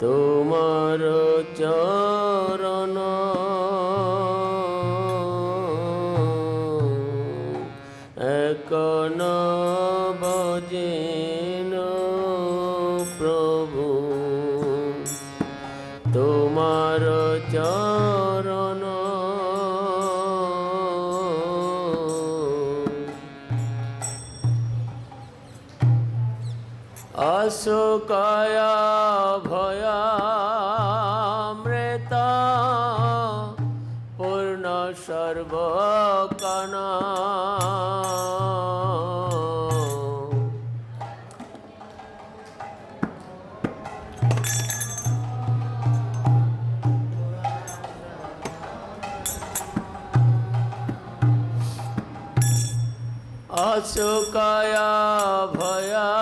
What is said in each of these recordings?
তোমার চরণ একন বজেন প্রভু, তোমার চরণ অশোকায়া ভয়ামৃতা পূর্ণ সর্বকানা অশোকায়া ভয়ামৃতা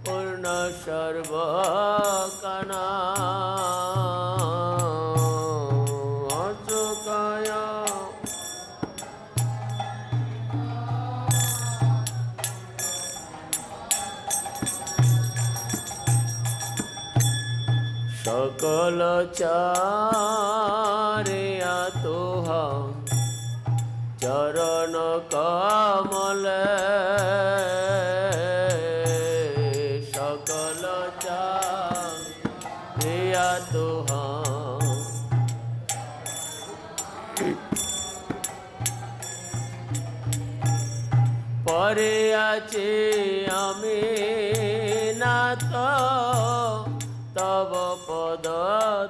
পূর্ণ সর্বকানা অশোকায়া সকল চারিয়া তোহা চরণ কমলে সকল চারিয়া তোহা পরে আছে আমি নাথ তব পদ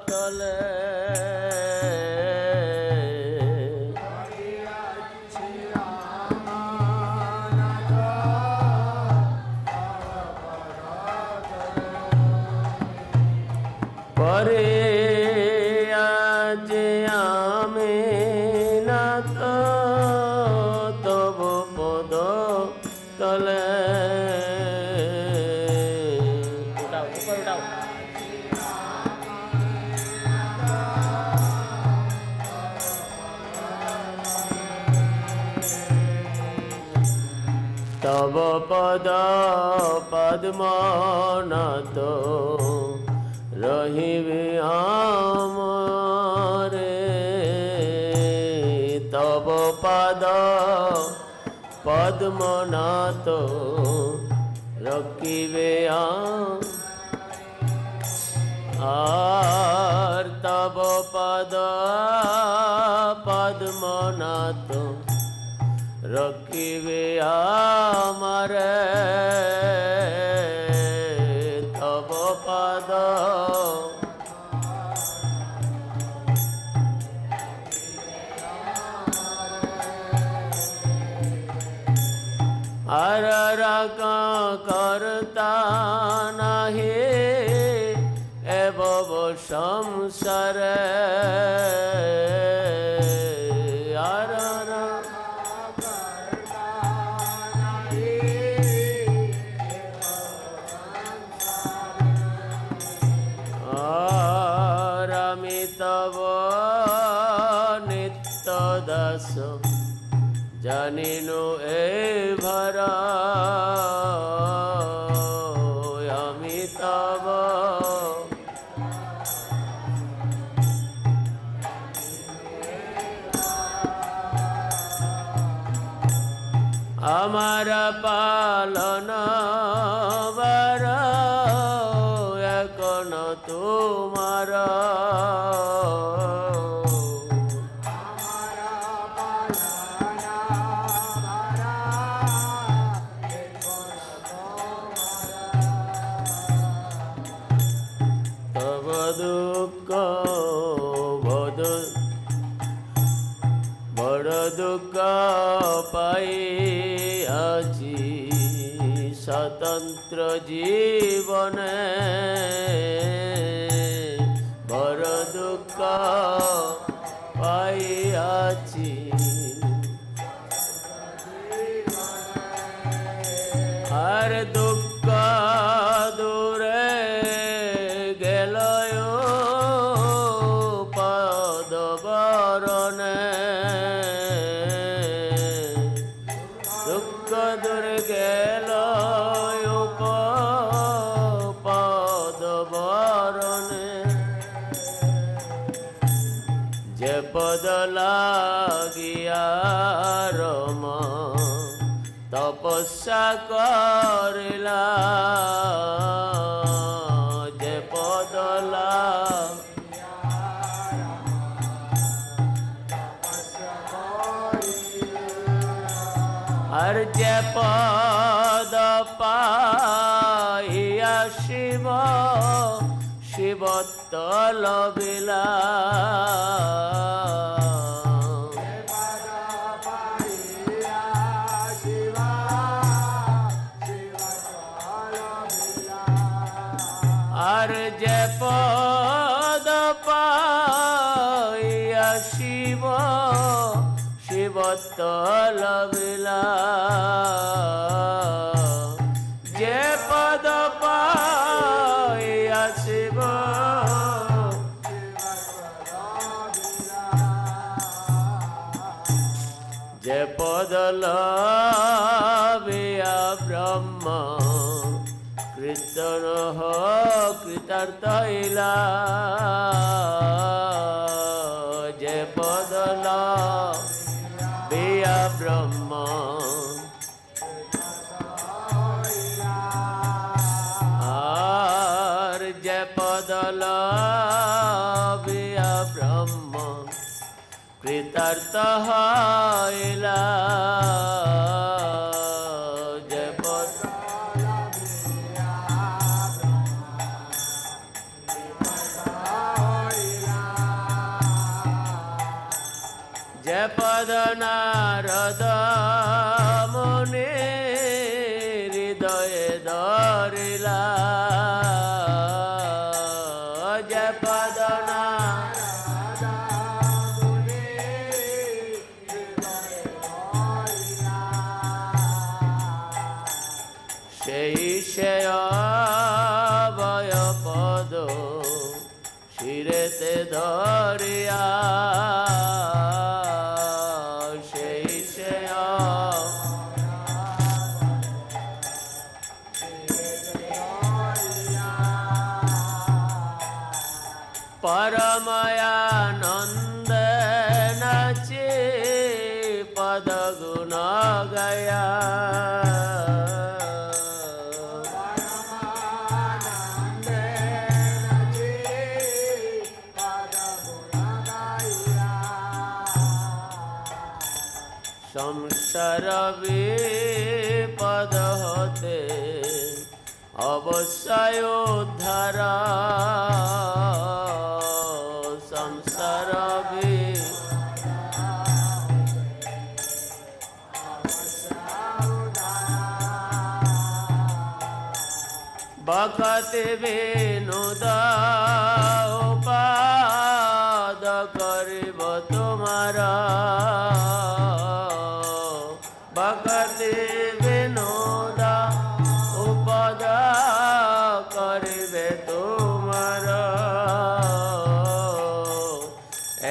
তলে পরে আজ আমি নাথ তব পদ তলে তব পদ পদ্মনাথ রহিবে আমরে তব পদ পদ্মনাথ রখিবে আর তব পদ পদ্মনাথ রখিবে আমারে তব পদ আর করতা নাহি এবব সংসারে আর আমি তব নিত্য দাস জানিনু এ ভরা আমি তব আমার পালন বার এখন তোমার তব দুঃখ বড় দুঃখ পাই আছি স্বতন্ত্র জীবনে বড় দুঃখ পাই আছি আর দুঃখ দূরে গেল পদ বরণে দুঃখ দূরে গেল তপস্যা করিলা যে পদলা আর যে পদ পাইয়া শিব শিবত্ব লভিলা আর যে পদ পাইয়া শিব শিবত্ব লভিলা যে পদ পাইয়া শিব যে পদ লভিয়া ব্রহ্ম কীর্তন কৃতার্থ হইলা যে পদ লভিয়া ব্রহ্ম আর যে পদ লভিয়া ব্রহ্ম কৃতার্থ হইলা যে পদ যে পদ নারদ মুনি হৃদয়ে ধরিলা যে পদ নারদ মুনি হৃদয়ে ধরিলা সেই সেয় ভয় পদ শিরেতে ধরিয়া परमयानंद नाचे पद गुण गया संसार विपद होते अवश्य उद्धार संसार भक्ति विनोद उपाद करिब तुम्हारा भक्ति विनोद उपाद करिबे तुम्हारा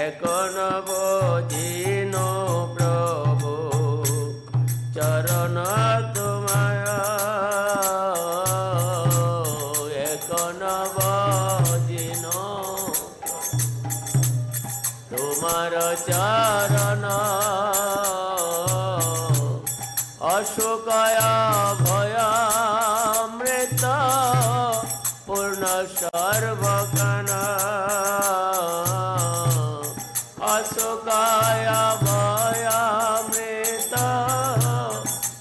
এখন বুঝিন প্রভু চরণ তোমায় এখন বুঝিন তোমার চরণ অশোকয় ভয় মৃত পূর্ণ সর্বকান अशोकाय भयामृत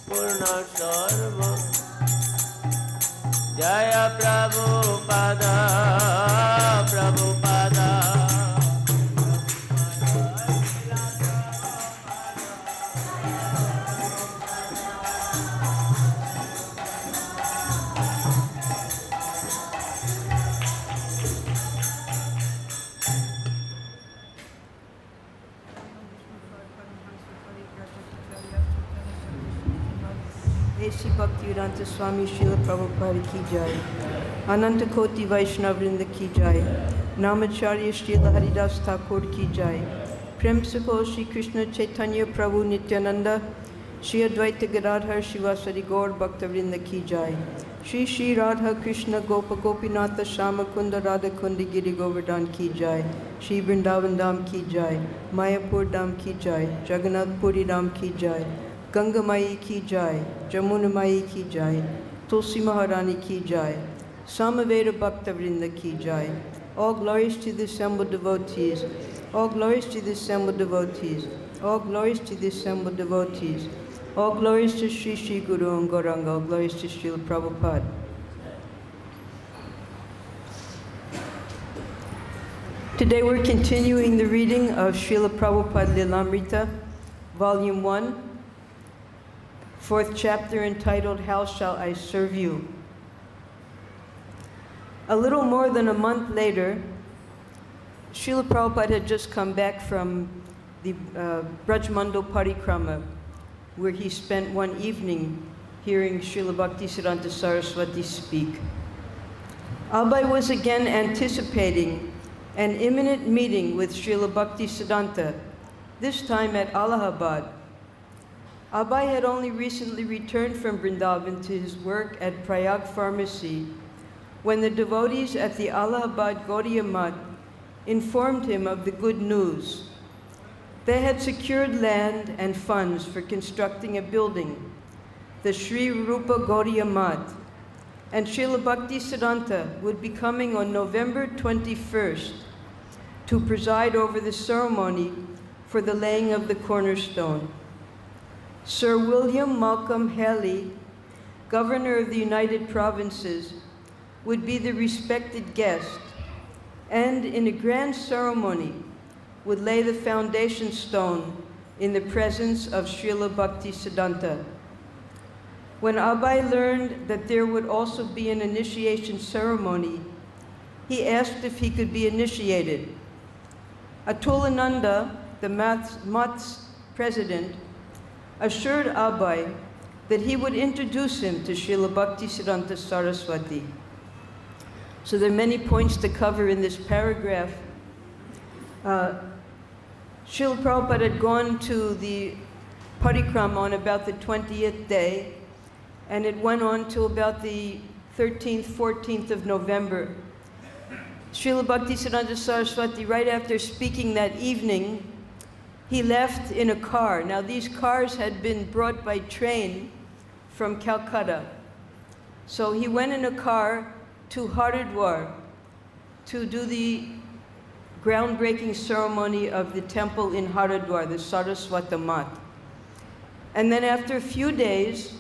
पूर्ण सर्व जय प्रभुपाद प्रभुपाद श्री भक्ति-वेदांत स्वामी श्रील प्रभुपाद की जय। अनंत कोटि वैष्णव वृंद की जय। नामाचार्य श्री हरिदास ठाकुर की जय। प्रेम से को श्री कृष्ण चैतन्य प्रभु नित्यानंद श्री अद्वैत गदाधर शिवासरि गौर भक्त वृंद की जय। श्री श्री राधा कृष्ण गोप गोपीनाथ श्याम कुंद राधा कुंद गिरि गोवर्धन की जय। श्री वृंदावन धाम की जय। मायापुर धाम की जय। जगन्नाथपुरी धाम की जय। Ganga Mai ki jai, Jamuna Mai ki jai, Tulsi Maharani ki jai, Samaveda Bhakta Vrinda ki jai. All glories to the assembled devotees. All glories to the assembled devotees. All glories to the assembled devotees. All glories to Sri Sri Guru and Gauranga. All glories to Srila Prabhupada. Today we're continuing the reading of Srila Prabhupada Lilamrita, Volume 1, 4th chapter entitled, How Shall I Serve You? A little more than a month later, Srila Prabhupada had just come back from the Brajmandal Parikrama, where he spent one evening hearing Srila Bhaktisiddhanta Saraswati speak. Abai was again anticipating an imminent meeting with Srila Bhaktisiddhanta, this time at Allahabad. Abai had only recently returned from Vrindavan to his work at Prayag Pharmacy when the devotees at the Allahabad Gaudiya Math informed him of the good news. They had secured land and funds for constructing a building, the Sri Rupa Gaudiya Math, and Srila Bhaktisiddhanta would be coming on November 21st to preside over the ceremony for the laying of the cornerstone. Sir William Malcolm Haley, Governor of the United Provinces, would be the respected guest, and in a grand ceremony would lay the foundation stone in the presence of Srila Bhaktisiddhanta. When Abai learned that there would also be an initiation ceremony, he asked if he could be initiated. Atulananda, the Math's president, assured Abai that he would introduce him to Srila Bhaktisiddhanta Saraswati. So there are many points to cover in this paragraph. Srila Prabhupada had gone to the parikrama on about the 20th day, and it went on to about the 13th, 14th of November. Srila Bhaktisiddhanta Saraswati, right after speaking that evening, he left in a car. Now these cars had been brought by train from Calcutta. So he went in a car to Haridwar to do the groundbreaking ceremony of the temple in Haridwar, the Saraswata Math. And then after a few days,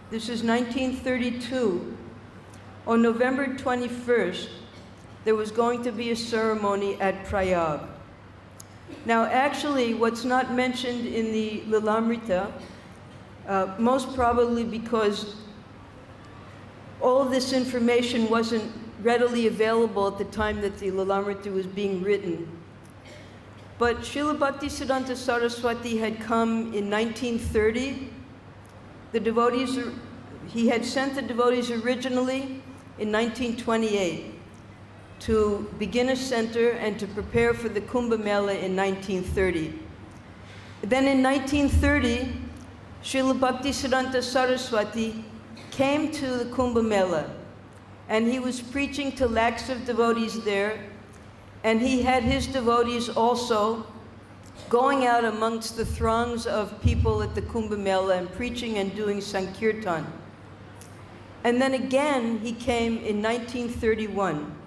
this is 1932, on November 21st, there was going to be a ceremony at Prayag. Now actually, what's not mentioned in the Lilamrita, most probably because all of this information wasn't readily available at the time that the Lilamrita was being written. But Srila Bhaktisiddhanta Saraswati had come in 1930. The devotees, he had sent the devotees originally in 1928 to begin a center and to prepare for the Kumbh Mela in 1930. Then in 1930, Srila Bhaktisiddhanta Saraswati came to the Kumbh Mela, and he was preaching to lakhs of devotees there, and he had his devotees also going out amongst the throngs of people at the Kumbh Mela and preaching and doing Sankirtan. And then again, he came in 1931.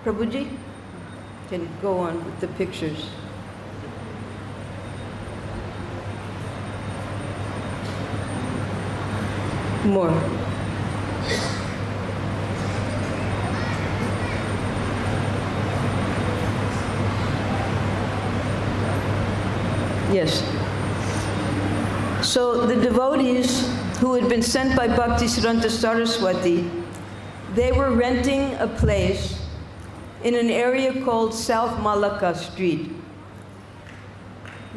Prabhuji, can you go on with the pictures? More. Yes. So the devotees who had been sent by Bhaktisiddhanta Saraswati, they were renting a place in an area called South Malacca Street.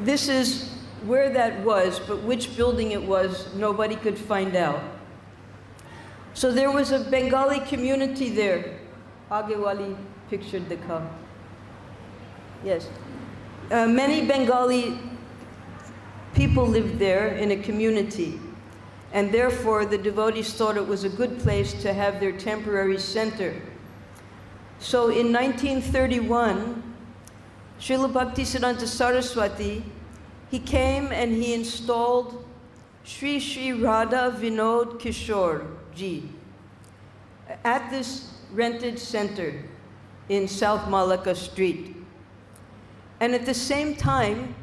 This is where that was, but which building it was, nobody could find out. So there was a Bengali community there. Agewali pictured the car. Yes. Many Bengali people lived there in a community, and therefore the devotees thought it was a good place to have their temporary center. So in 1931, Srila Bhaktisiddhanta Saraswati, he came and he installed Sri Sri Radha Vinod Kishore Ji at this rented center in South Malacca Street. And at the same time,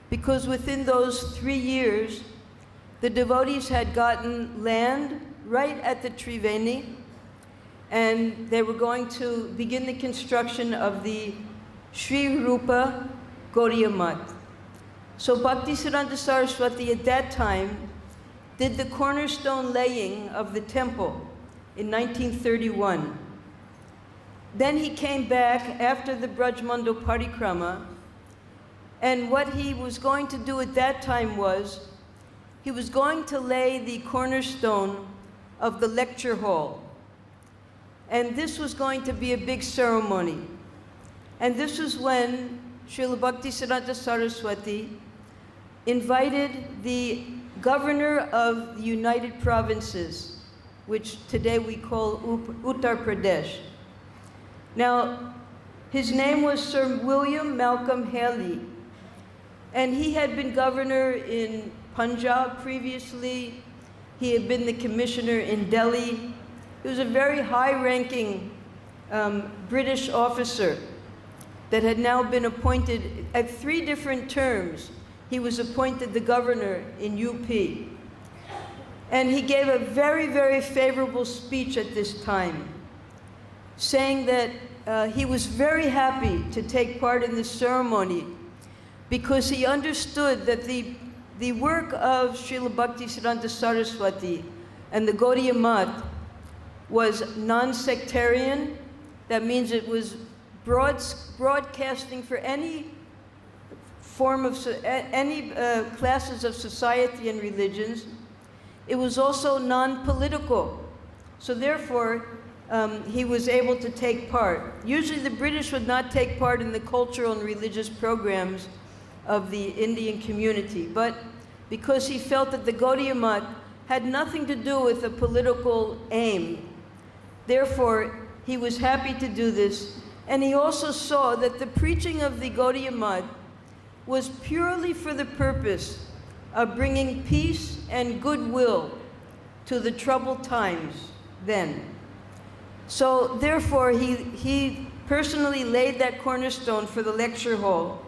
because within those 3 years, the devotees had gotten land right at the Triveni, and they were going to begin the construction of the Sri Rupa Gaudiya Math. So Bhaktisiddhanta Saraswati at that time did the cornerstone laying of the temple in 1931. Then he came back after the Brajmando Parikrama, and what he was going to do at that time was, he was going to lay the cornerstone of the lecture hall. And this was going to be a big ceremony. And this was when Srila Bhaktisiddhanta Saraswati invited the governor of the United Provinces, which today we call Uttar Pradesh. Now, his name was Sir William Malcolm Haley, and he had been governor in Punjab previously. He had been the commissioner in Delhi. He was a very high-ranking British officer that had now been appointed at 3 different terms. He was appointed the governor in UP. And he gave a very, very favorable speech at this time, saying that he was very happy to take part in this ceremony because he understood that the work of Srila Bhaktisiddhanta Saraswati and the Gaudiya Math was non-sectarian. That means it was broadcasting for any form of, any classes of society and religions. It was also non-political. So therefore, he was able to take part. Usually the British would not take part in the cultural and religious programs of the Indian community, but because he felt that the Gaudiya Math had nothing to do with a political aim, therefore he was happy to do this. And he also saw that the preaching of the Gaudiya Math was purely for the purpose of bringing peace and goodwill to the troubled times then. So therefore, he personally laid that cornerstone for the lecture hall.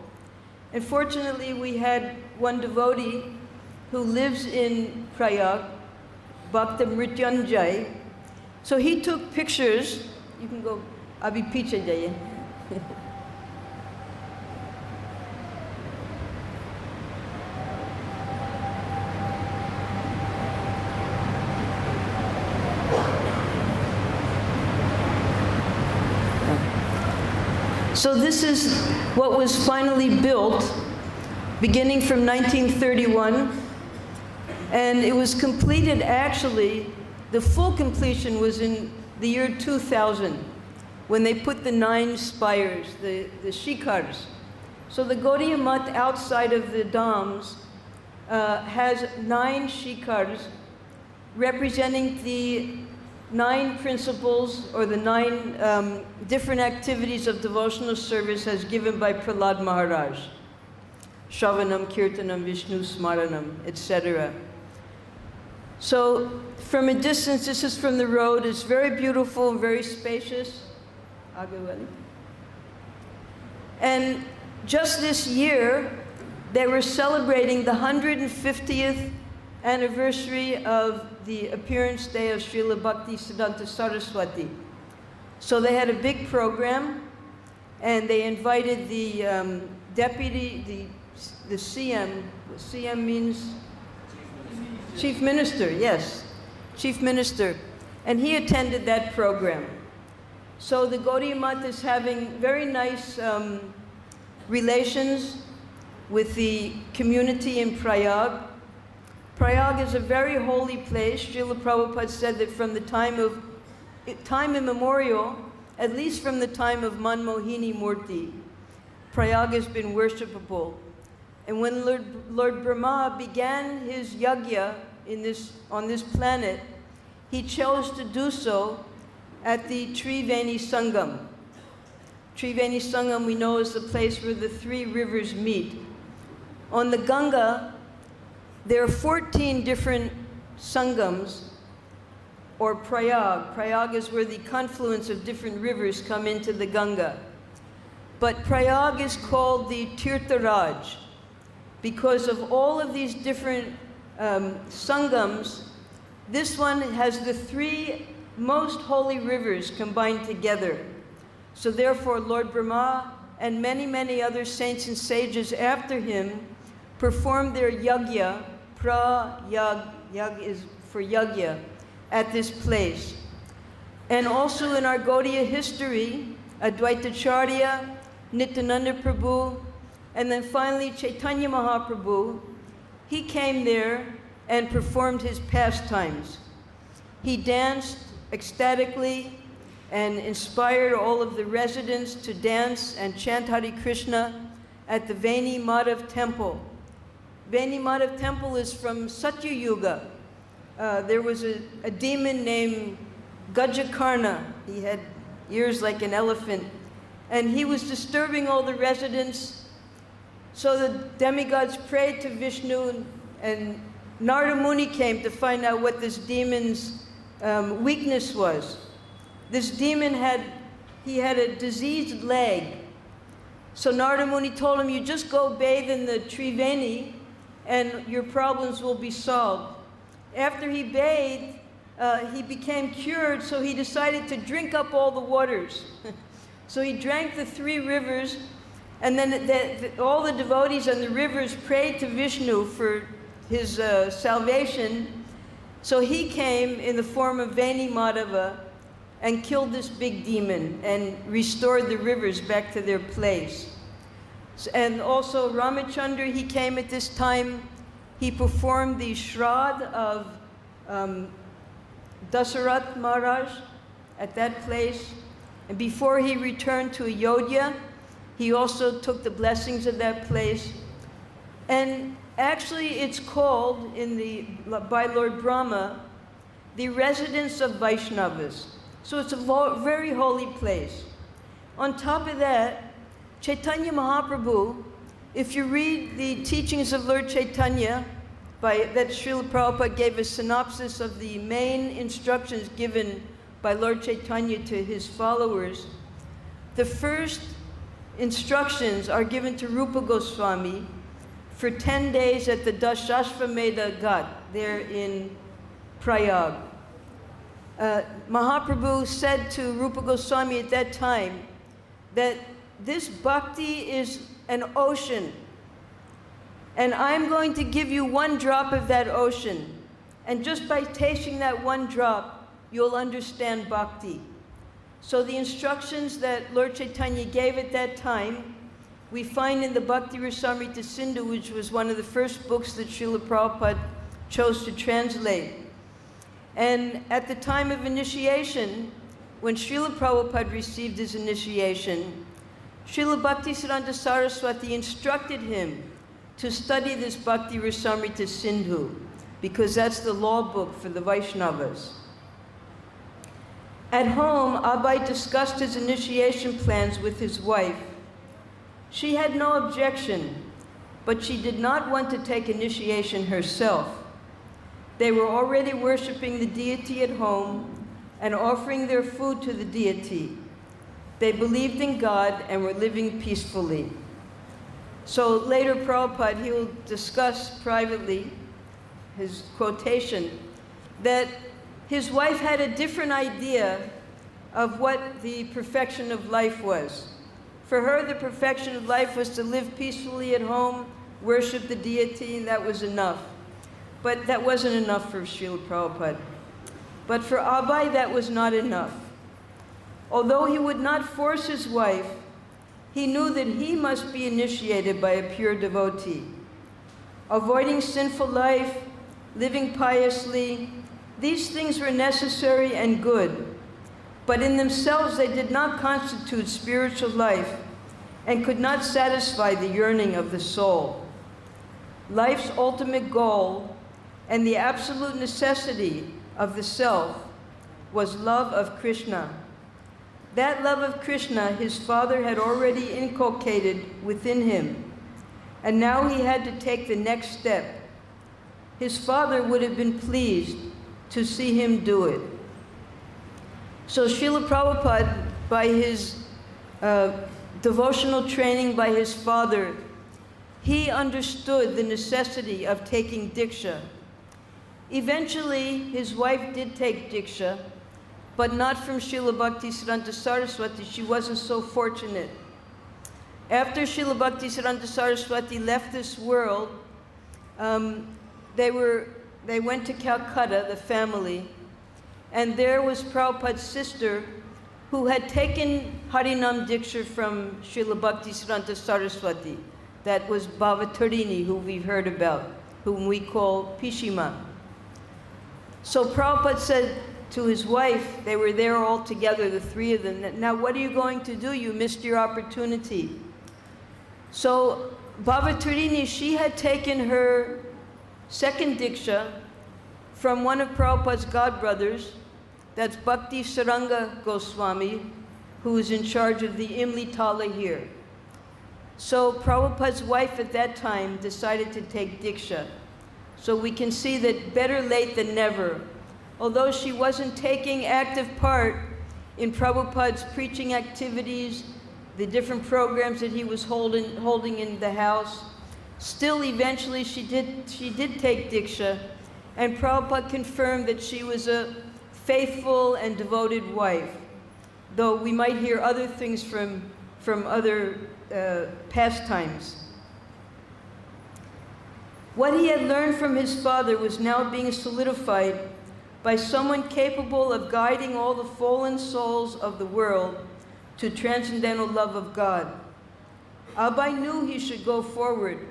And fortunately, we had one devotee who lives in Prayag, Bhakta Mrityunjay. So he took pictures. You can go, abhi piche jaiye. So this is what was finally built, beginning from 1931, and it was completed actually, the full completion was in the year 2000, when they put the 9 spires, the shikars. So the Gaudiya Math outside of the dams has 9 shikars representing the 9 principles or the 9 different activities of devotional service as given by Prahlad Maharaj. Shravanam, Kirtanam, Vishnu Smaranam, etc. So from a distance, this is from the road. It's very beautiful and very spacious. And just this year, they were celebrating the 150th anniversary of the appearance day of Srila Bhaktisiddhanta Saraswati. So they had a big program, and they invited the deputy, the CM. CM means Chief Minister, yes, Chief Minister. And he attended that program. So the Gaudiya Math is having very nice relations with the community in Prayag. Prayag is a very holy place. Srila Prabhupada said that from the time immemorial, at least from the time of Manmohini Murti, Prayag has been worshipable. And when Lord Brahma began his yajna on this planet, he chose to do so at the Triveni Sangam. Triveni Sangam we know is the place where the three rivers meet. On the Ganga, there are 14 different Sangams, or Prayag. Prayag is where the confluence of different rivers come into the Ganga. But Prayag is called the Tirtharaj because of all of these different Sangams. This one has the three most holy rivers combined together. So therefore, Lord Brahma and many, many other saints and sages after him performed their yagya, yag is for yagya, at this place. And also in our Gaudiya history, Advaitacharya, Nityananda Prabhu, and then finally Chaitanya Mahaprabhu, he came there and performed his pastimes. He danced ecstatically and inspired all of the residents to dance and chant Hare Krishna at the Vaini Madhav temple. Vaini Madhav temple is from Satya Yuga. There was a demon named Gajakarna. He had ears like an elephant. And he was disturbing all the residents. So the demigods prayed to Vishnu, and Narada Muni came to find out what this demon's weakness was. This demon had a diseased leg. So Narada Muni told him, you just go bathe in the Triveni and your problems will be solved. After he bathed, he became cured, so he decided to drink up all the waters. So he drank the three rivers, and then all the devotees on the rivers prayed to Vishnu for his salvation. So he came in the form of Vaini Madhava and killed this big demon and restored the rivers back to their place. And also Ramachandra, he came at this time. He performed the Shrad of Dasarat Maharaj at that place. And before he returned to Ayodhya, he also took the blessings of that place. And actually it's called by Lord Brahma, the residence of Vaishnavas. So it's a very holy place. On top of that, Chaitanya Mahaprabhu, if you read the teachings of Lord Chaitanya, that Srila Prabhupada gave a synopsis of the main instructions given by Lord Chaitanya to his followers, the first instructions are given to Rupa Goswami for 10 days at the Dashashvamedha Ghat, there in Prayag. Mahaprabhu said to Rupa Goswami at that time that this bhakti is an ocean, and I'm going to give you one drop of that ocean, and just by tasting that one drop, you'll understand bhakti. So the instructions that Lord Chaitanya gave at that time, we find in the Bhakti Rasamrita Sindhu, which was one of the first books that Srila Prabhupada chose to translate. And at the time of initiation, when Srila Prabhupada received his initiation, Srila Bhaktisiddhanta Saraswati instructed him to study this Bhakti Rasamrita Sindhu, because that's the law book for the Vaishnavas. At home, Abai discussed his initiation plans with his wife. She had no objection, but she did not want to take initiation herself. They were already worshiping the deity at home and offering their food to the deity. They believed in God and were living peacefully. So later Prabhupada, he will discuss privately, his quotation, that his wife had a different idea of what the perfection of life was. For her, the perfection of life was to live peacefully at home, worship the deity, and that was enough. But that wasn't enough for Srila Prabhupada. But for Abai, that was not enough. Although he would not force his wife, he knew that he must be initiated by a pure devotee. Avoiding sinful life, living piously, these things were necessary and good, but in themselves they did not constitute spiritual life and could not satisfy the yearning of the soul. Life's ultimate goal and the absolute necessity of the self was love of Krishna. That love of Krishna his father had already inculcated within him, and now he had to take the next step. His father would have been pleased to see him do it. So Srila Prabhupada, by his devotional training by his father, he understood the necessity of taking Diksha. Eventually, his wife did take Diksha, but not from Srila Bhaktisiddhanta Saraswati. She wasn't so fortunate. After Srila Bhaktisiddhanta Saraswati left this world, they went to Calcutta, the family, and there was Prabhupada's sister who had taken Harinam Diksha from Srila Bhaktisiddhanta Saraswati. That was Bhavatarini, who we've heard about, whom we call Pishima. So Prabhupada said to his wife, they were there all together, the three of them, now what are you going to do? You missed your opportunity. So Bhavatarini, she had taken her second Diksha from one of Prabhupada's godbrothers, that's Bhakti Saranga Goswami, who is in charge of the Imli Tala here. So Prabhupada's wife at that time decided to take Diksha. So we can see that better late than never. Although she wasn't taking active part in Prabhupada's preaching activities, the different programs that he was holding in the house, still eventually she did take Diksha, and Prabhupada confirmed that she was a faithful and devoted wife, though we might hear other things from other pastimes. What he had learned from his father was now being solidified by someone capable of guiding all the fallen souls of the world to transcendental love of God. Abai knew he should go forward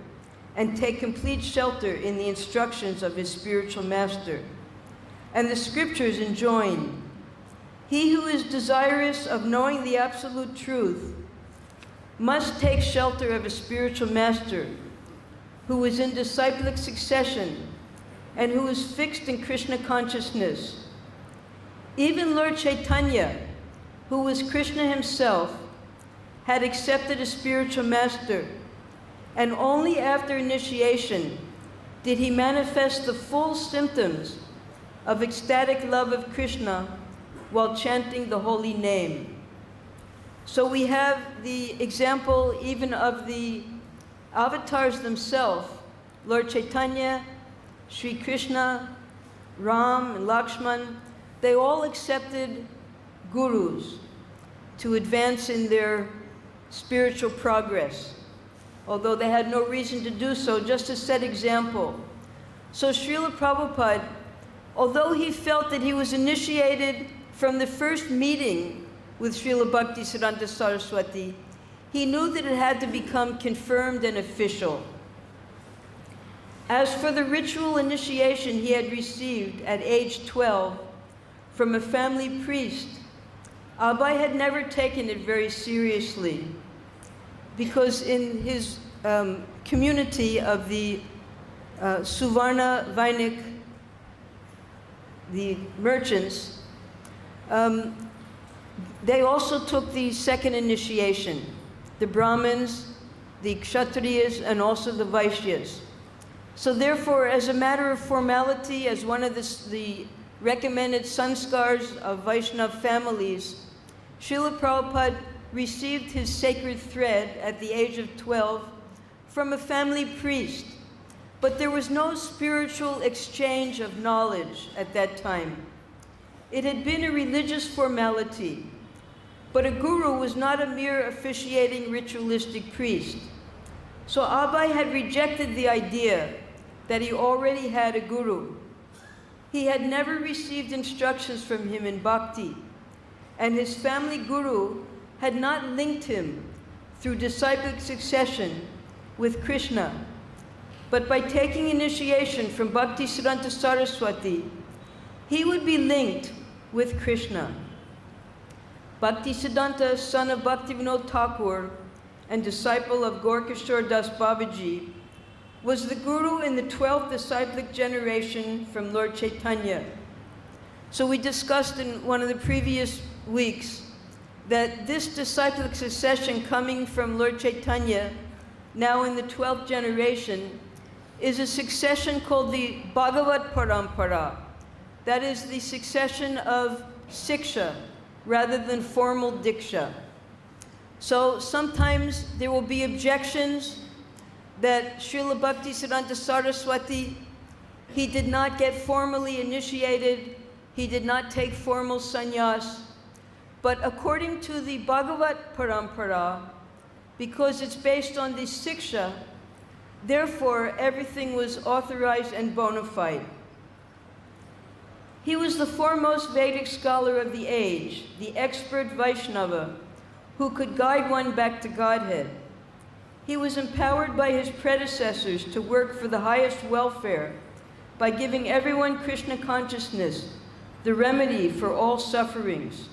and take complete shelter in the instructions of his spiritual master. And the scriptures enjoin, he who is desirous of knowing the absolute truth must take shelter of a spiritual master who is in disciplic succession and who is fixed in Krishna consciousness. Even Lord Chaitanya, who was Krishna himself, had accepted a spiritual master, and only after initiation did he manifest the full symptoms of ecstatic love of Krishna while chanting the holy name. So we have the example even of the avatars themselves, Lord Chaitanya, Sri Krishna, Ram, and Lakshman. They all accepted gurus to advance in their spiritual progress, although they had no reason to do so, just to set example. So Srila Prabhupada, although he felt that he was initiated from the first meeting with Srila Bhaktisiddhanta Saraswati, he knew that it had to become confirmed and official. As for the ritual initiation he had received at age 12 from a family priest, Abai had never taken it very seriously, because in his community of the Suvarna Vainik, the merchants, they also took the second initiation, the Brahmins, the Kshatriyas, and also the Vaishyas. So therefore, as a matter of formality, as one of the recommended sanskars of Vaishnava families, Srila Prabhupada received his sacred thread at the age of 12 from a family priest, but there was no spiritual exchange of knowledge at that time. It had been a religious formality, but a guru was not a mere officiating ritualistic priest. So Abai had rejected the idea that he already had a guru. He had never received instructions from him in bhakti, and his family guru had not linked him through disciplic succession with Krishna. But by taking initiation from Bhaktisiddhanta Saraswati, he would be linked with Krishna. Bhaktisiddhanta, son of Bhaktivinoda Thakur and disciple of Gorkishore Das Babaji, was the guru in the 12th disciplic generation from Lord Chaitanya. So we discussed in one of the previous weeks that this disciplic succession coming from Lord Chaitanya, now in the 12th generation, is a succession called the Bhagavad-Parampara. That is the succession of siksha rather than formal diksha. So sometimes there will be objections that Srila Bhaktisiddhanta Saraswati, he did not get formally initiated, he did not take formal sannyas. But according to the Bhagavad-Parampara, because it's based on the siksha, therefore everything was authorized and bona fide. He was the foremost Vedic scholar of the age, the expert Vaishnava, who could guide one back to Godhead. He was empowered by his predecessors to work for the highest welfare by giving everyone Krishna consciousness, the remedy for all sufferings.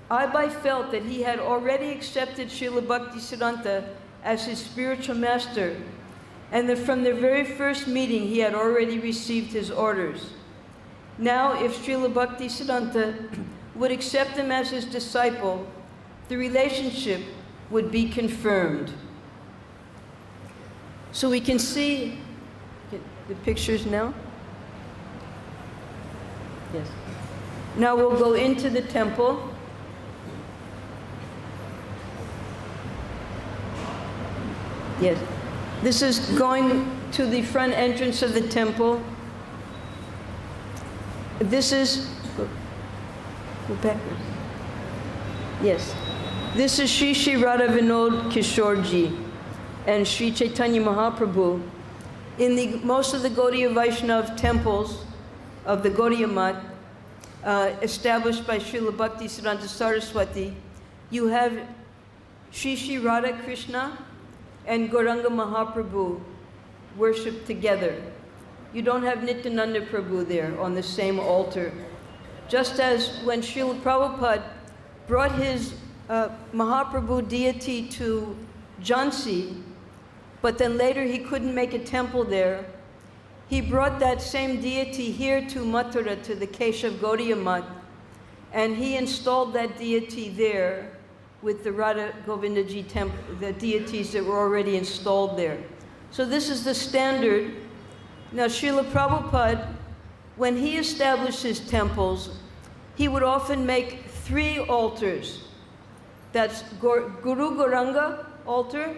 Abai felt that he had already accepted Srila Bhaktisiddhanta as his spiritual master, and that from their very first meeting he had already received his orders. Now, if Srila Bhaktisiddhanta would accept him as his disciple, the relationship would be confirmed. So we can see the pictures now. Yes. Now we'll go into the temple. Yes. This is going to the front entrance of the temple. This is, go backwards. Yes. This is Shri Shri Radha Vinod Kishorji and Sri Chaitanya Mahaprabhu. In most of the Gaudiya Vaishnava temples of the Gaudiya Math, established by Srila Bhaktisiddhanta Saraswati, you have Shri Shri Radha Krishna and Gauranga Mahaprabhu worshipped together. You don't have Nityananda Prabhu there on the same altar. Just as when Srila Prabhupada brought his Mahaprabhu deity to Jhansi, but then later he couldn't make a temple there, he brought that same deity here to Mathura, to the Keshav Gaudiya Math, and he installed that deity there with the Radha Govindaji temple, the deities that were already installed there. So this is the standard. Now Srila Prabhupada, when he established his temples, he would often make 3 altars. That's Guru Gauranga altar,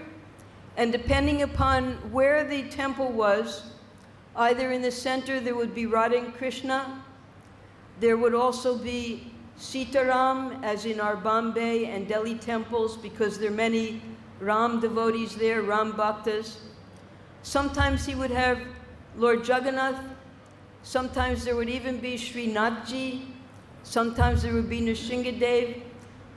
and depending upon where the temple was, either in the center there would be Radha and Krishna, there would also be Sitaram, as in our Bombay and Delhi temples, because there are many Ram devotees there, Ram Bhaktas. Sometimes he would have Lord Jagannath, sometimes there would even be Sri Nathji, sometimes there would be Nrsingadev.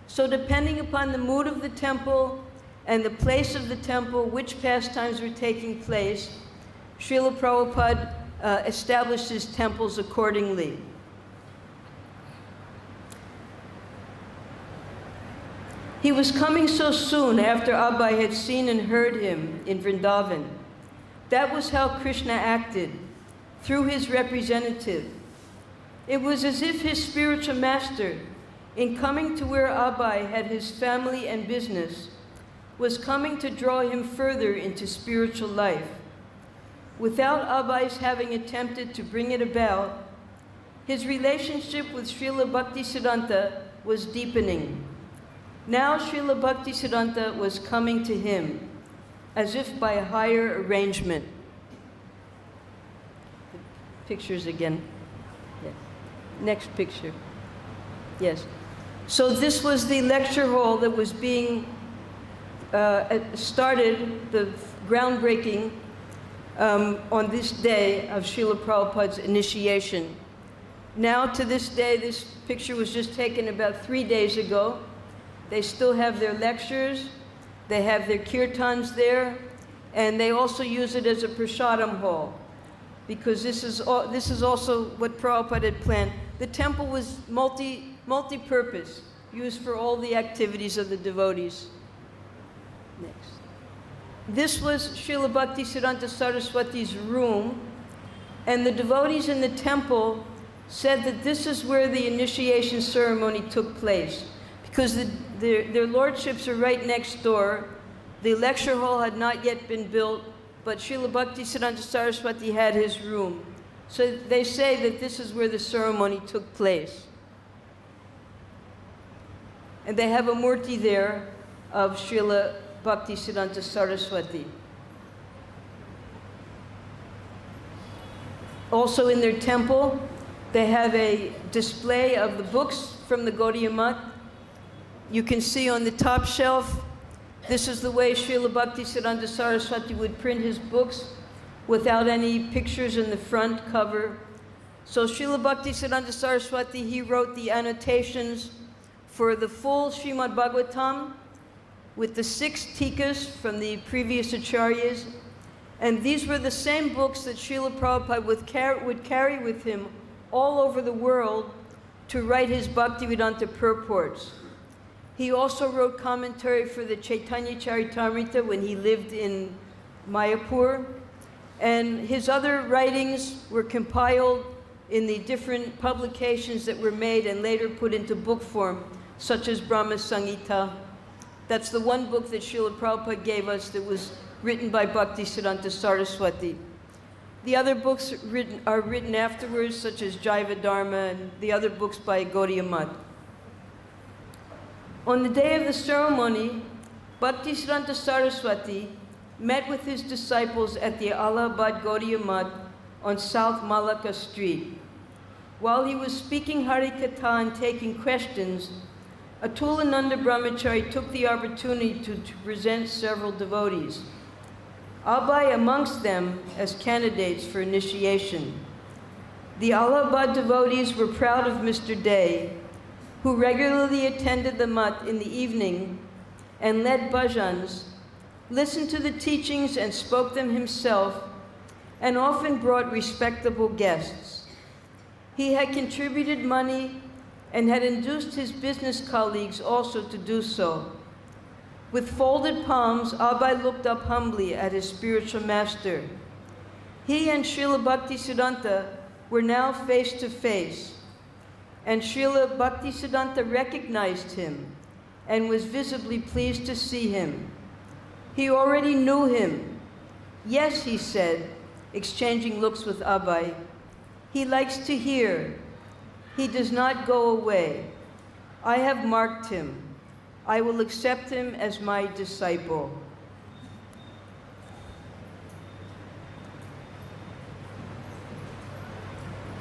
So depending upon the mood of the temple and the place of the temple, which pastimes were taking place, Srila Prabhupada established his temples accordingly. He was coming so soon after Abai had seen and heard him in Vrindavan. That was how Krishna acted, through his representative. It was as if his spiritual master, in coming to where Abai had his family and business, was coming to draw him further into spiritual life. Without Abai's having attempted to bring it about, his relationship with Srila Bhaktisiddhanta was deepening. Now Srila Bhaktisiddhanta was coming to him, as if by a higher arrangement. Pictures again. Yes. Next picture. Yes. So this was the lecture hall that was being started, the groundbreaking, on this day of Srila Prabhupada's initiation. Now to this day, this picture was just taken about 3 days ago. They still have their lectures, they have their kirtans there, and they also use it as a prasadam hall, because this is also what Prabhupada had planned. The temple was multi-purpose, used for all the activities of the devotees. Next. This was Srila Bhaktisiddhanta Saraswati's room, and the devotees in the temple said that this is where the initiation ceremony took place, because their lordships are right next door. The lecture hall had not yet been built, but Srila Bhaktisiddhanta Saraswati had his room. So they say that this is where the ceremony took place. And they have a murti there of Srila Bhaktisiddhanta Saraswati. Also in their temple, they have a display of the books from the Gaudiya Math. You can see on the top shelf, this is the way Srila Bhaktisiddhanta Saraswati would print his books without any pictures in the front cover. So Srila Bhaktisiddhanta Saraswati, he wrote the annotations for the full Srimad Bhagavatam with the 6 tikas from the previous acharyas. And these were the same books that Srila Prabhupada would carry with him all over the world to write his Bhaktivedanta purports. He also wrote commentary for the Chaitanya Charitamrita when he lived in Mayapur. And his other writings were compiled in the different publications that were made and later put into book form, such as Brahma Samhita. That's the one book that Srila Prabhupada gave us that was written by Bhaktisiddhanta Saraswati. The other books are written afterwards, such as Jaiva Dharma and the other books by Gaudiya Math. On the day of the ceremony, Bhaktisiddhanta Saraswati met with his disciples at the Allahabad Gaudiya Math on South Malacca Street. While he was speaking Harikatha and taking questions, Atulananda Brahmachari took the opportunity to present several devotees, Abai amongst them as candidates for initiation. The Allahabad devotees were proud of Mr. Day, who regularly attended the math in the evening and led bhajans, listened to the teachings and spoke them himself, and often brought respectable guests. He had contributed money and had induced his business colleagues also to do so. With folded palms, Abai looked up humbly at his spiritual master. He and Srila Bhaktisiddhanta were now face to face, and Srila Bhaktisiddhanta recognized him and was visibly pleased to see him. He already knew him. Yes, he said, exchanging looks with Abai. He likes to hear. He does not go away. I have marked him. I will accept him as my disciple.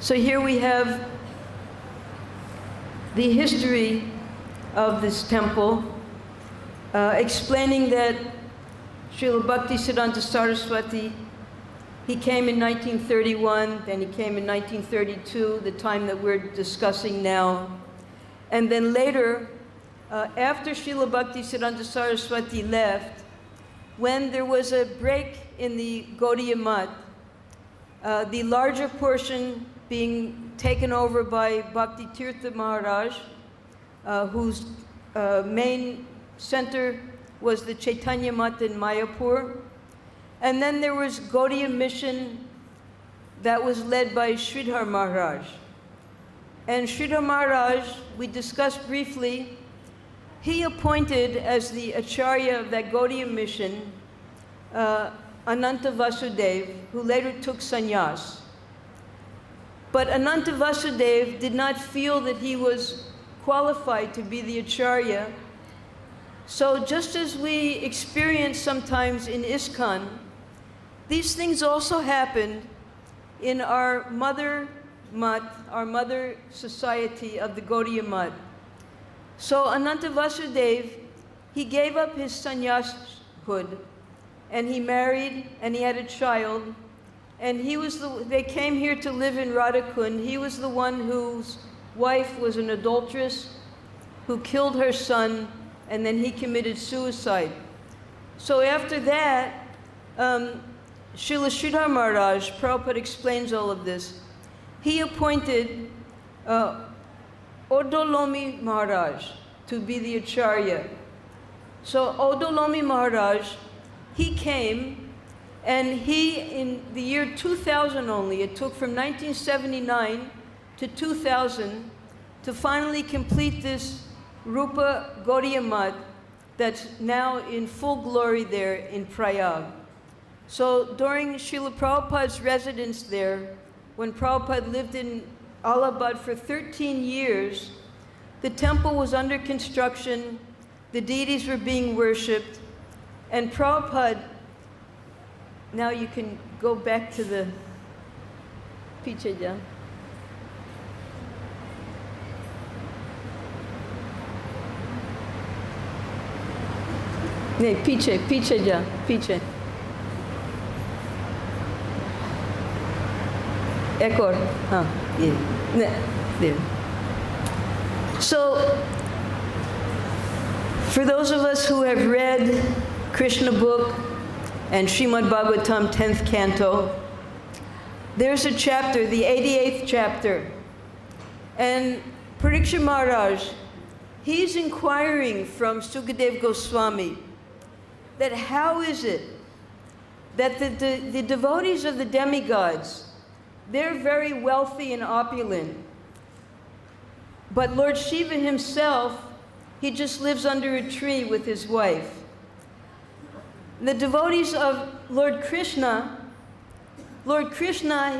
So here we have the history of this temple, explaining that Srila Bhaktisiddhanta Saraswati, he came in 1931, then he came in 1932, the time that we're discussing now. And then later, after Srila Bhaktisiddhanta Saraswati left, when there was a break in the Gaudiya Math, the larger portion being taken over by Bhakti Tirtha Maharaj, whose main center was the Chaitanya Math in Mayapur. And then there was Gaudiya Mission that was led by Sridhar Maharaj. And Sridhar Maharaj, we discussed briefly, he appointed as the Acharya of that Gaudiya Mission, Ananta Vasudev, who later took sannyas. But Ananta Vasudev did not feel that he was qualified to be the Acharya. So just as we experience sometimes in ISKCON, these things also happened in our mother Math, our mother society of the Gaudiya Math. So Ananta Vasudev, he gave up his sannyashood, and he married, and he had a child, and they came here to live in Radhakund. He was the one whose wife was an adulteress, who killed her son, and then he committed suicide. So after that, Srila Sridhar Maharaj, Prabhupada explains all of this, he appointed Odolomi Maharaj to be the Acharya. So Odolomi Maharaj, he came, and he, in the year 2000 only, it took from 1979 to 2000 to finally complete this Rupa Gaudiya Math that's now in full glory there in Prayag. So during Srila Prabhupada's residence there, when Prabhupada lived in Allahabad for 13 years, the temple was under construction, the deities were being worshipped, and Prabhupada, now you can go back to the Picheja. नहीं पीछे जा पीछे एक और हाँ ये there. So for those of us who have read Krishna book and Srimad Bhagavatam 10th canto, there's a chapter, the 88th chapter, and Parikshit Maharaj, he's inquiring from Sukadeva Goswami that how is it that the devotees of the demigods, they're very wealthy and opulent, but Lord Shiva himself, he just lives under a tree with his wife. The devotees of Lord Krishna,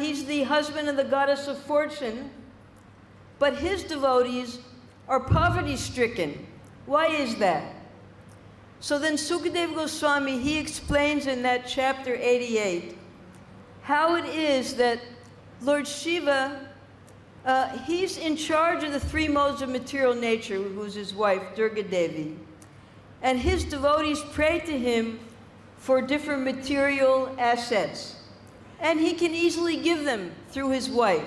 he's the husband of the goddess of fortune, but his devotees are poverty-stricken. Why is that? So then Sukadeva Goswami, he explains in that chapter 88 how it is that Lord Shiva, he's in charge of the three modes of material nature, who's his wife, Durga Devi. And his devotees pray to him for different material assets. And he can easily give them through his wife.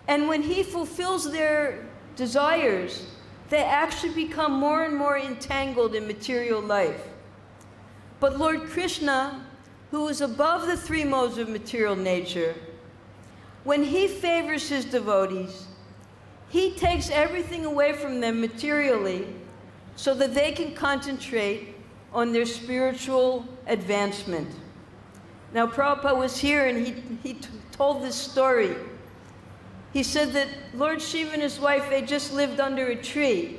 And when he fulfills their desires, they actually become more and more entangled in material life. But Lord Krishna, who is above the three modes of material nature, when he favors his devotees, he takes everything away from them materially so that they can concentrate on their spiritual advancement. Now, Prabhupada was here and he told this story. He said that Lord Shiva and his wife, they just lived under a tree.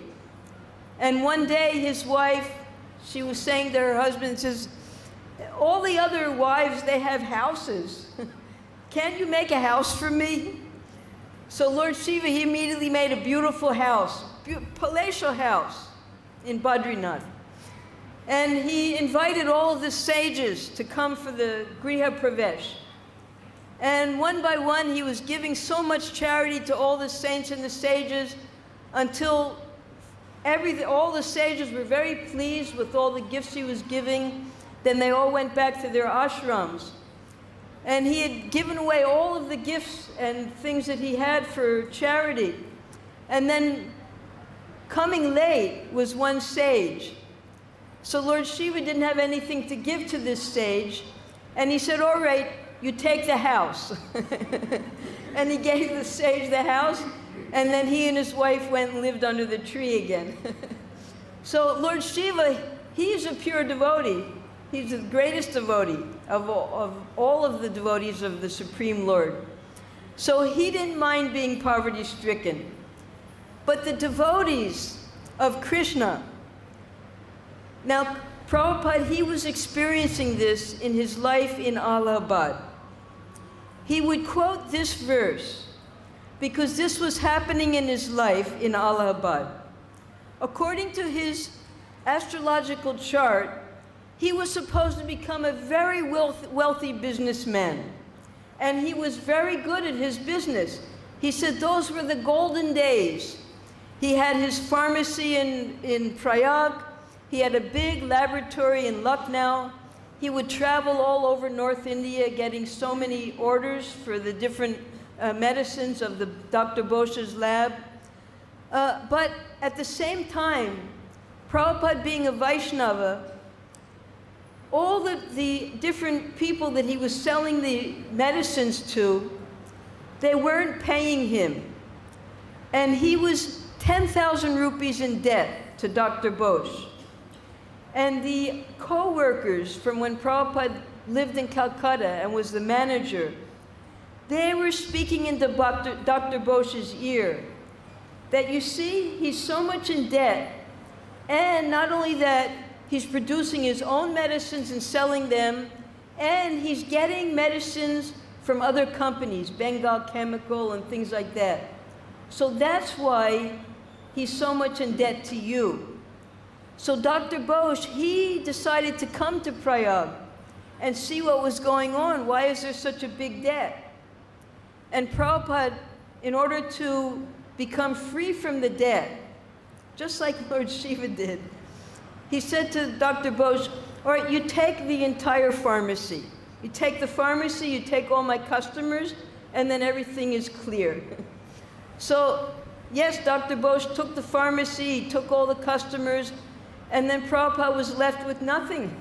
And one day his wife, she was saying to her husband, says, all the other wives, they have houses. Can't you make a house for me? So Lord Shiva, he immediately made a beautiful house, palatial house in Badrinath. And he invited all of the sages to come for the Griha Pravesh. And one by one, he was giving so much charity to all the saints and the sages until all the sages were very pleased with all the gifts he was giving. Then they all went back to their ashrams. And he had given away all of the gifts and things that he had for charity. And then coming late was one sage. So Lord Shiva didn't have anything to give to this sage. And he said, all right, you take the house. And he gave the sage the house, and then he and his wife went and lived under the tree again. So Lord Shiva, he is a pure devotee. He's the greatest devotee of all of the devotees of the Supreme Lord. So he didn't mind being poverty-stricken. But the devotees of Krishna, now Prabhupada, he was experiencing this in his life in Allahabad. He would quote this verse because this was happening in his life in Allahabad. According to his astrological chart, he was supposed to become a very wealthy businessman. And he was very good at his business. He said those were the golden days. He had his pharmacy in Prayag. He had a big laboratory in Lucknow. He would travel all over North India getting so many orders for the different medicines of the Dr. Bosch's lab. But at the same time, Prabhupada being a Vaishnava, all the different people that he was selling the medicines to, they weren't paying him. And he was 10,000 rupees in debt to Dr. Bosch. And the co-workers from when Prabhupada lived in Calcutta and was the manager, they were speaking into Dr. Bosch's ear. that you see he's so much in debt, and not only that, he's producing his own medicines and selling them, and he's getting medicines from other companies, Bengal Chemical and things like that. So that's why he's so much in debt to you. So Dr. Bose, he decided to come to Prayag and see what was going on. Why is there such a big debt? And Prabhupada, in order to become free from the debt, just like Lord Shiva did, he said to Dr. Bose, all right, you take the entire pharmacy. You take the pharmacy, you take all my customers, and then everything is clear. So, yes, Dr. Bose took the pharmacy, he took all the customers, and then Prabhupada was left with nothing.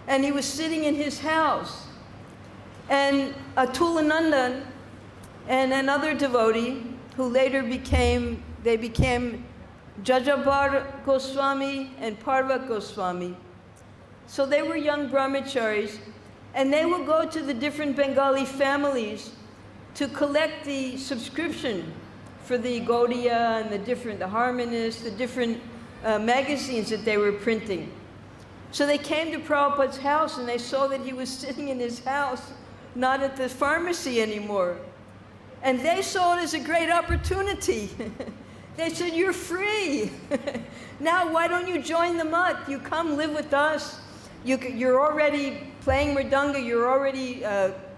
And he was sitting in his house. And Atulanandan and another devotee, who later became Jajabar Goswami and Parvat Goswami. So they were young brahmacharis, and they would go to the different Bengali families to collect the subscription for the Gaudiya and the Harmonist, the different magazines that they were printing. So they came to Prabhupada's house and they saw that he was sitting in his house, not at the pharmacy anymore. And they saw it as a great opportunity. They said, you're free. Now why don't you join the mutt? You come live with us. You're already playing mridanga, you're already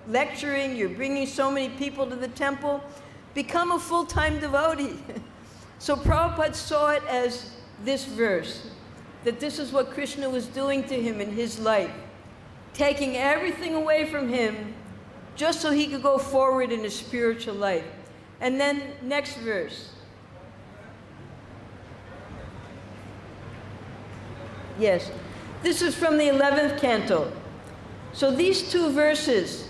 lecturing, you're bringing so many people to the temple. Become a full-time devotee. So Prabhupada saw it as this verse, that this is what Krishna was doing to him in his life, taking everything away from him just so he could go forward in his spiritual life. And then next verse. Yes, this is from the 11th canto. So these two verses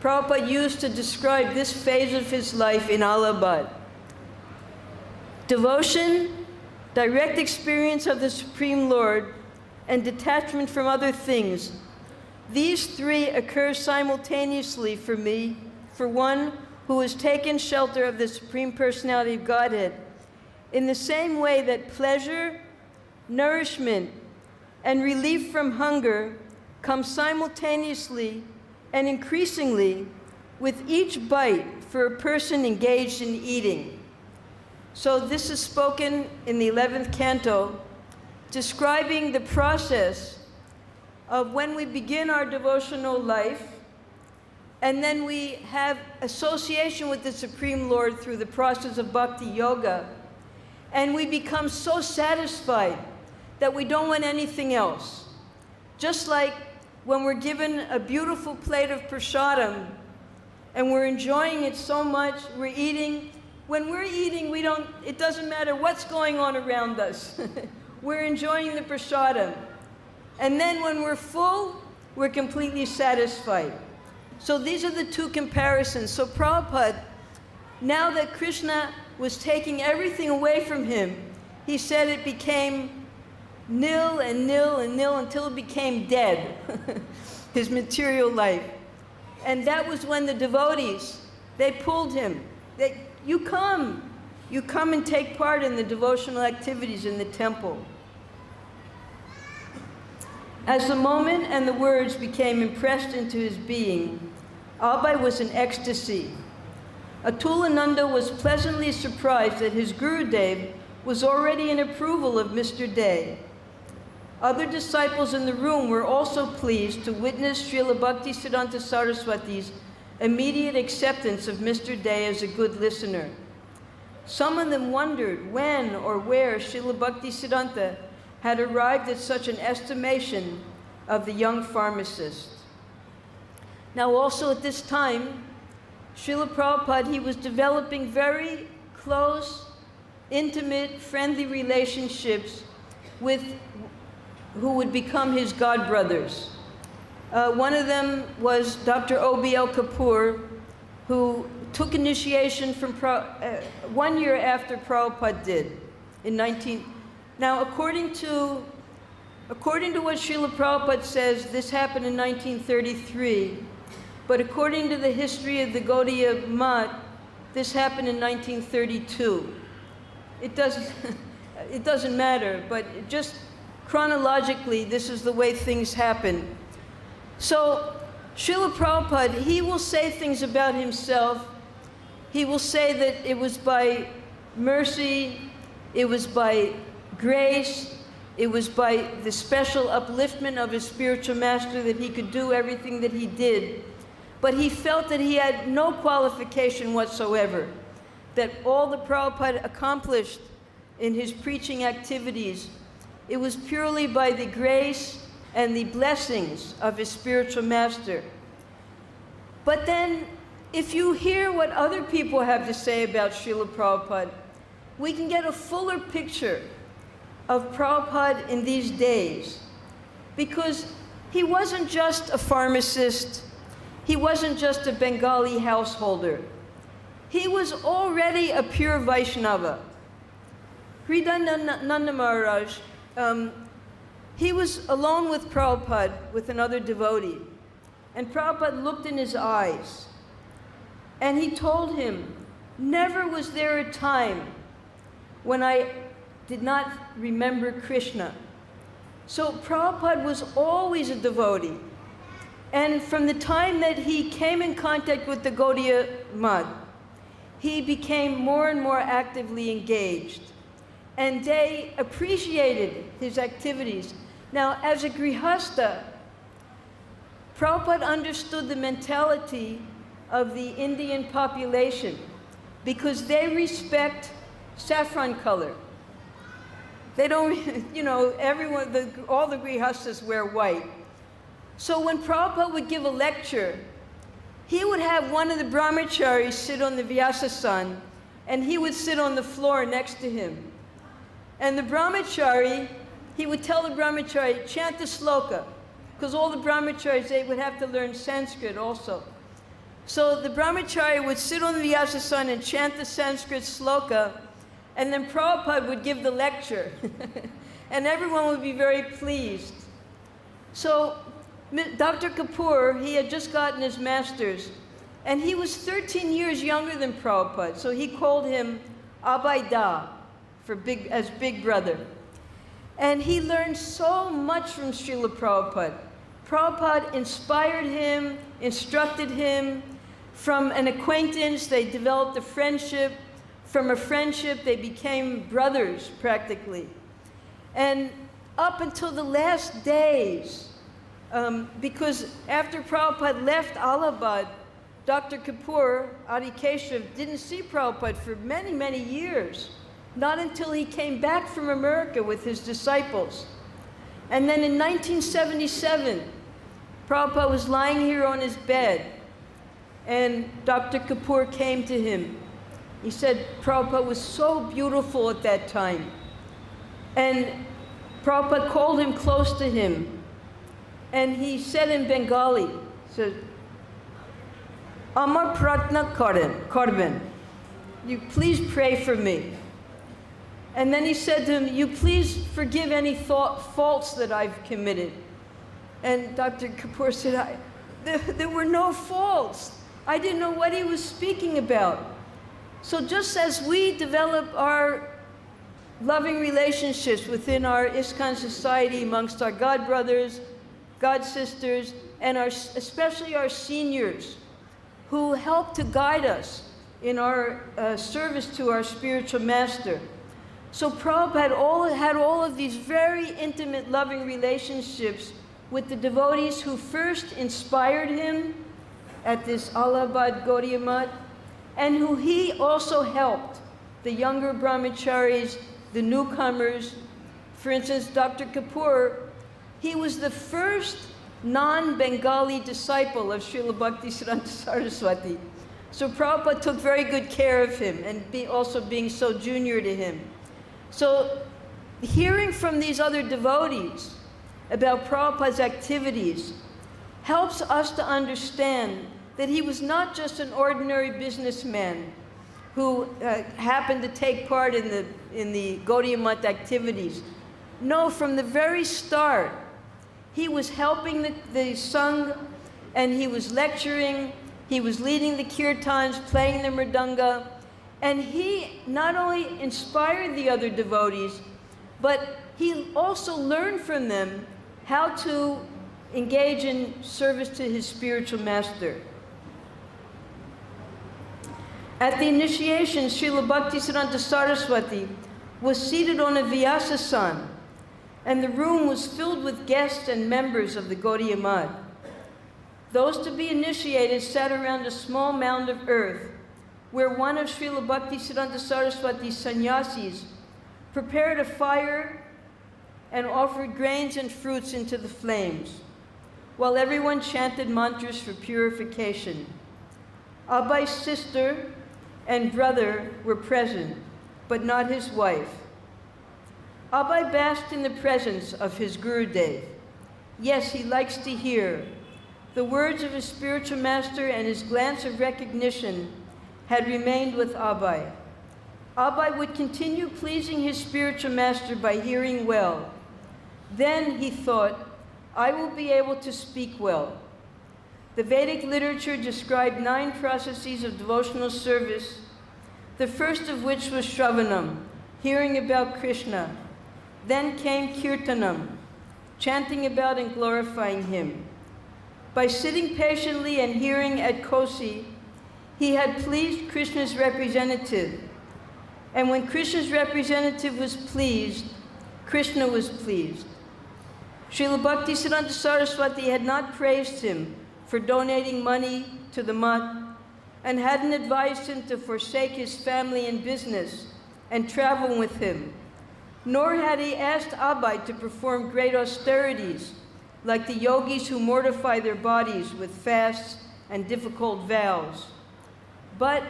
Prabhupada used to describe this phase of his life in Allahabad. Devotion, direct experience of the Supreme Lord, and detachment from other things. These three occur simultaneously for me, for one who has taken shelter of the Supreme Personality of Godhead, in the same way that pleasure, nourishment, and relief from hunger come simultaneously and increasingly with each bite for a person engaged in eating. So this is spoken in the 11th canto, describing the process of when we begin our devotional life, and then we have association with the Supreme Lord through the process of bhakti-yoga, and we become so satisfied that we don't want anything else. Just like when we're given a beautiful plate of prasadam, and we're enjoying it so much, we're eating. When we're eating, it doesn't matter what's going on around us. We're enjoying the prasadam. And then when we're full, we're completely satisfied. So these are the two comparisons. So Prabhupada, now that Krishna was taking everything away from him, he said it became nil and nil and nil until it became dead, his material life. And that was when the devotees, they pulled him. You come and take part in the devotional activities in the temple. As the moment and the words became impressed into his being, Abhay was in ecstasy. Atulananda was pleasantly surprised that his Gurudev was already in approval of Mr. Day. Other disciples in the room were also pleased to witness Srila Bhaktisiddhanta Saraswati's immediate acceptance of Mr. Day as a good listener. Some of them wondered when or where Srila Bhaktisiddhanta had arrived at such an estimation of the young pharmacist. Now also at this time, Srila Prabhupada, he was developing very close, intimate, friendly relationships with who would become his godbrothers. One of them was Dr. O.B.L. Kapoor, who took initiation from 1 year after Prabhupada did, in 19... Now, according to what Srila Prabhupada says, this happened in 1933, but according to the history of the Gaudiya Math, this happened in 1932. it doesn't matter, but just chronologically, this is the way things happen. So, Srila Prabhupada, he will say things about himself. He will say that it was by mercy, it was by grace, it was by the special upliftment of his spiritual master that he could do everything that he did. But he felt that he had no qualification whatsoever, that all that Prabhupada accomplished in his preaching activities, it was purely by the grace and the blessings of his spiritual master. But then, if you hear what other people have to say about Srila Prabhupada, we can get a fuller picture of Prabhupada in these days. Because he wasn't just a pharmacist, he wasn't just a Bengali householder. He was already a pure Vaishnava. Hridayananda Maharaj, he was alone with Prabhupada, with another devotee. And Prabhupada looked in his eyes. And he told him, never was there a time when I did not remember Krishna. So Prabhupada was always a devotee. And from the time that he came in contact with the Gaudiya Math, he became more and more actively engaged. And they appreciated his activities. Now, as a grihasta, Prabhupada understood the mentality of the Indian population because they respect saffron color. They don't, all the grihastas wear white. So when Prabhupada would give a lecture, he would have one of the brahmacharis sit on the Vyasasana, and he would sit on the floor next to him. And the brahmachari, he would tell the brahmachari, chant the sloka, because all the brahmacharis, they would have to learn Sanskrit also. So the brahmachari would sit on the Vyasasana and chant the Sanskrit sloka, and then Prabhupada would give the lecture. And everyone would be very pleased. So Dr. Kapoor, he had just gotten his master's, and he was 13 years younger than Prabhupada, so he called him Abhay as big brother. And he learned so much from Srila Prabhupada. Prabhupada inspired him, instructed him. From an acquaintance, they developed a friendship. From a friendship, they became brothers, practically. And up until the last days, because after Prabhupada left Allahabad, Dr. Kapoor, Adi Keshav, didn't see Prabhupada for many, many years. Not until he came back from America with his disciples. And then in 1977, Prabhupada was lying here on his bed, and Dr. Kapoor came to him. He said Prabhupada was so beautiful at that time. And Prabhupada called him close to him, and he said in Bengali, he said, Amar Pratna Karben, you please pray for me. And then he said to him, you please forgive any faults that I've committed. And Dr. Kapoor said, there were no faults. I didn't know what he was speaking about. So just as we develop our loving relationships within our ISKCON society amongst our God brothers, God sisters, and especially our seniors who help to guide us in our service to our spiritual master. So Prabhupada had all of these very intimate, loving relationships with the devotees who first inspired him at this Allahabad Gaudiya Math, and who he also helped, the younger brahmacharis, the newcomers. For instance, Dr. Kapoor, he was the first non-Bengali disciple of Srila Bhaktisiddhanta Saraswati. So Prabhupada took very good care of him, and also being so junior to him. So hearing from these other devotees about Prabhupada's activities helps us to understand that he was not just an ordinary businessman who happened to take part in the Gaudiya Math activities. No, from the very start, he was helping the Sangh, and he was lecturing, he was leading the kirtans, playing the mridanga, And he not only inspired the other devotees, but he also learned from them how to engage in service to his spiritual master. At the initiation, Srila Bhaktisiddhanta Saraswati was seated on a Vyasasan, and the room was filled with guests and members of the Gaudiya Math. Those to be initiated sat around a small mound of earth, where one of Srila Bhaktisiddhanta Saraswati's sannyasis prepared a fire and offered grains and fruits into the flames, while everyone chanted mantras for purification. Abhai's sister and brother were present, but not his wife. Abhay basked in the presence of his Gurudev. Yes, he likes to hear. The words of his spiritual master and his glance of recognition had remained with Abhay. Abhay would continue pleasing his spiritual master by hearing well. Then, he thought, I will be able to speak well. The Vedic literature described 9 processes of devotional service, the first of which was Shravanam, hearing about Krishna. Then came Kirtanam, chanting about and glorifying him. By sitting patiently and hearing at Kosi, he had pleased Krishna's representative. And when Krishna's representative was pleased, Krishna was pleased. Srila Bhaktisiddhanta Saraswati had not praised him for donating money to the Math and hadn't advised him to forsake his family and business and travel with him, nor had he asked Abhay to perform great austerities like the yogis who mortify their bodies with fasts and difficult vows. But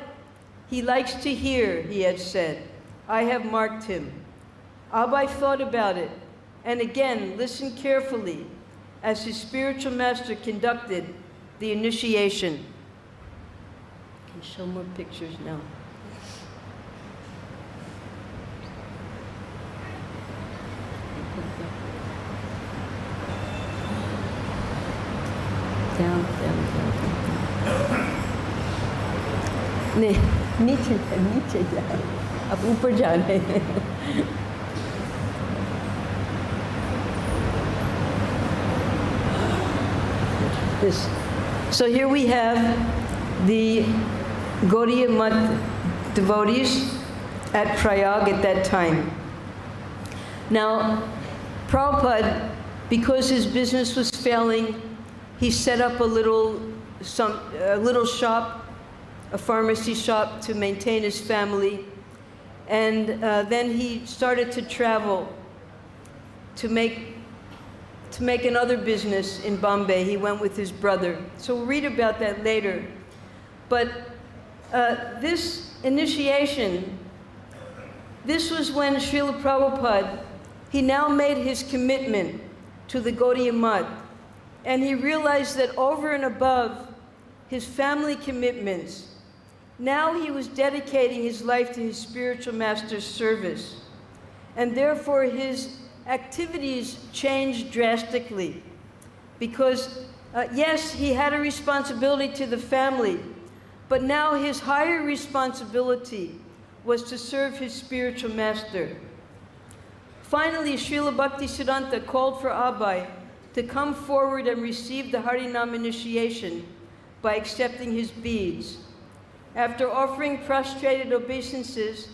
he likes to hear, he had said. I have marked him. Abhay thought about it and again listened carefully as his spiritual master conducted the initiation. I can show more pictures now. Down, down, down. नहीं, नीचे जाओ, अब ऊपर जा रहे हैं. This. So here we have the Gaudiya Math devotees at Prayag at that time. Now, Prabhupada, because his business was failing, he set up a little shop, a pharmacy shop to maintain his family. And then he started to travel to make another business in Bombay. He went with his brother. So we'll read about that later. But this initiation, this was when Srila Prabhupada, he now made his commitment to the Gaudiya Math. And he realized that over and above his family commitments, now he was dedicating his life to his spiritual master's service. And therefore his activities changed drastically. Because yes, he had a responsibility to the family, but now his higher responsibility was to serve his spiritual master. Finally, Srila Bhaktisiddhanta called for Abhay to come forward and receive the Harinam initiation by accepting his beads. After offering prostrated obeisances,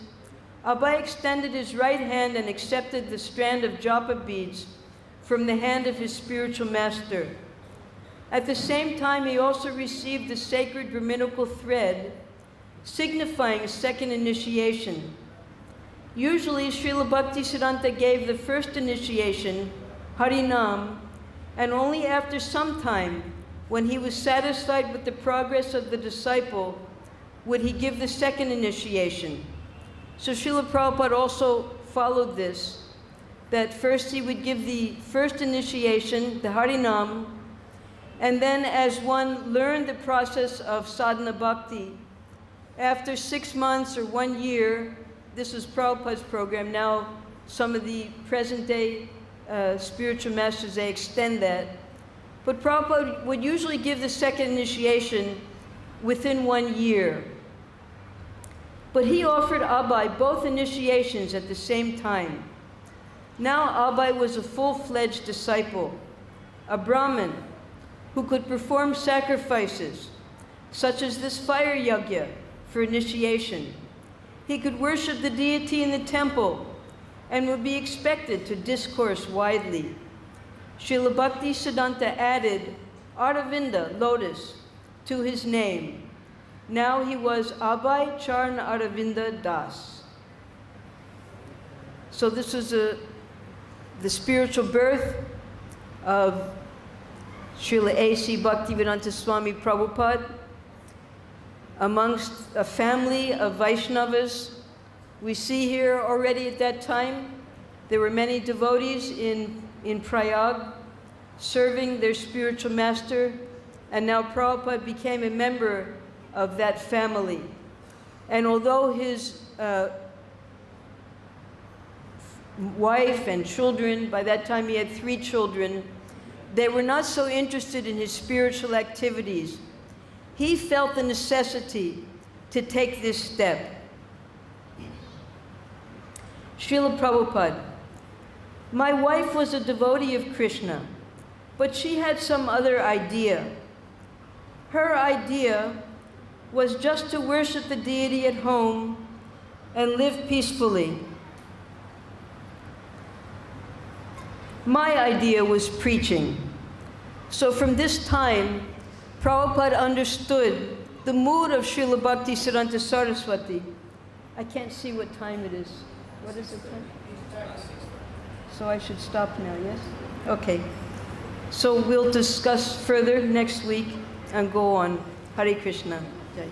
Abhay extended his right hand and accepted the strand of japa beads from the hand of his spiritual master. At the same time, he also received the sacred Brahminical thread, signifying a second initiation. Usually, Srila Bhaktisiddhanta gave the first initiation, Harinam, and only after some time, when he was satisfied with the progress of the disciple, would he give the second initiation. So Srila Prabhupada also followed this, that first he would give the first initiation, the Harinam, and then as one learned the process of sadhana bhakti, after 6 months or 1 year, this was Prabhupada's program, now some of the present day spiritual masters, they extend that. But Prabhupada would usually give the second initiation within 1 year. But he offered Abai both initiations at the same time. Now Abai was a full-fledged disciple, a Brahmin who could perform sacrifices, such as this fire yajna for initiation. He could worship the deity in the temple and would be expected to discourse widely. Srila Bhaktisiddhanta added Aravinda, lotus, to his name. Now he was Abai Charan Aravinda Das. So this was the spiritual birth of Srila A.C. Bhaktivedanta Swami Prabhupada amongst a family of Vaishnavas. We see here already at that time, there were many devotees in Prayag serving their spiritual master, and now Prabhupada became a member of that family. And although his wife and children, by that time he had 3 children, they were not so interested in his spiritual activities, he felt the necessity to take this step. Srila Prabhupada, my wife was a devotee of Krishna, but she had some other idea. Her idea was just to worship the deity at home and live peacefully. My idea was preaching. So from this time, Prabhupada understood the mood of Srila Bhaktisiddhanta Saraswati. I can't see what time it is. What is it? So I should stop now, yes? Okay. So we'll discuss further next week and go on. Hare Krishna. Jai.